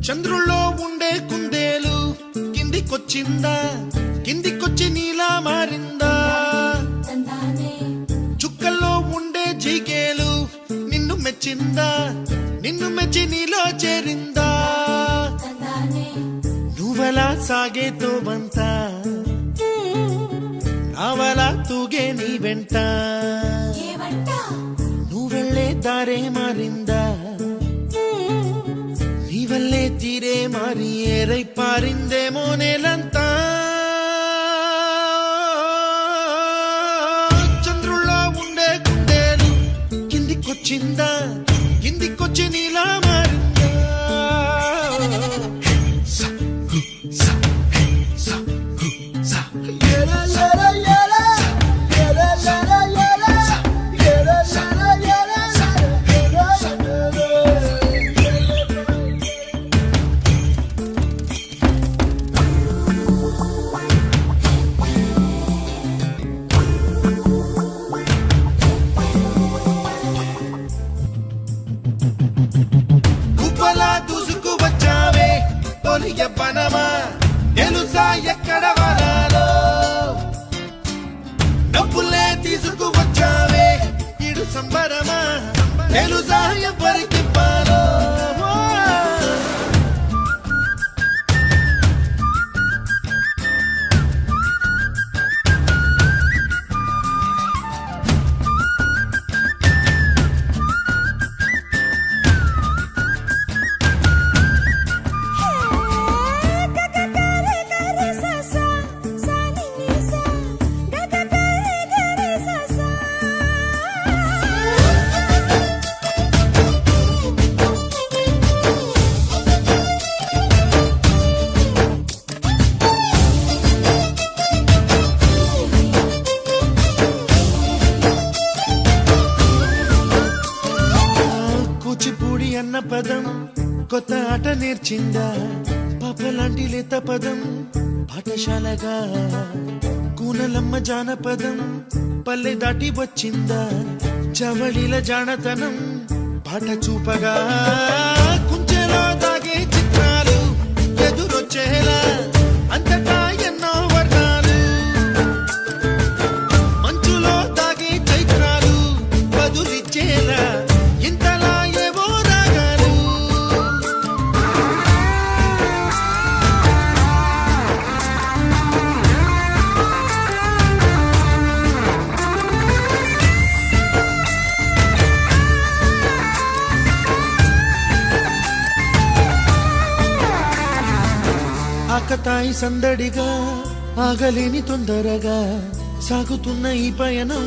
చంద్రుల్లో ఉండే కుందేలు కిందికొచ్చిందా, కిందికొచ్చి నీలా మారిందా? చుక్కల్లో ఉండే జిగేలు నిన్ను మెచ్చిందా, నిన్ను మెచ్చి నీలో చేరిందా? నువ్వలా సాగే తోవంత నావలా తూగే నీ వెంట, నువ్వెళ్ళే దారే మారిందా, నీ వల్లే తీరే మారి ఏరై పారిందేమో నేలంతా. చంద్రుల్లో ఉండే కుందేలు కిందికొచ్చిందా, కిందికొచ్చి నీలా మారిందా? దూసుకు వచ్చావే తొలి యవ్వనమా, తెలుసా ఎక్కడ వరాలో? డబ్బులే తీసుకు వచ్చావే ఇడు సంబరమా, తెలుసా ఎవరికి పాలో? కూచిపూడి అన్న పదం కొత్త ఆట నేర్చిందా, పాపలాంటి లేత పదం పాఠశాలగా? కూనలమ్మ జానపదం పల్లె దాటి వచ్చిందా, చవళిల జానతనం పాట చూపగా? కుంచెలో దాగే చిత్రాలు ఎదురొచ్చేలా అంతటా ఎన్నో వర్ణాలు, మంచులో దాగే చైత్రాలు బదులిచ్చేలా ఇంతలా ఏవో రాగాలు. ఆకతాయి సందడిగా ఆగలేని తొందరగా సాగుతున్న ఈ పయనం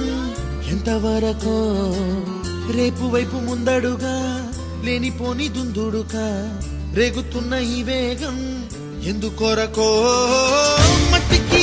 ఎంతవరకో? రేపు వైపు ముందడుగా లేనిపోని దుందుడుగా రేగుతున్న ఈ వేగం ఎందుకొరకో? మట్టికి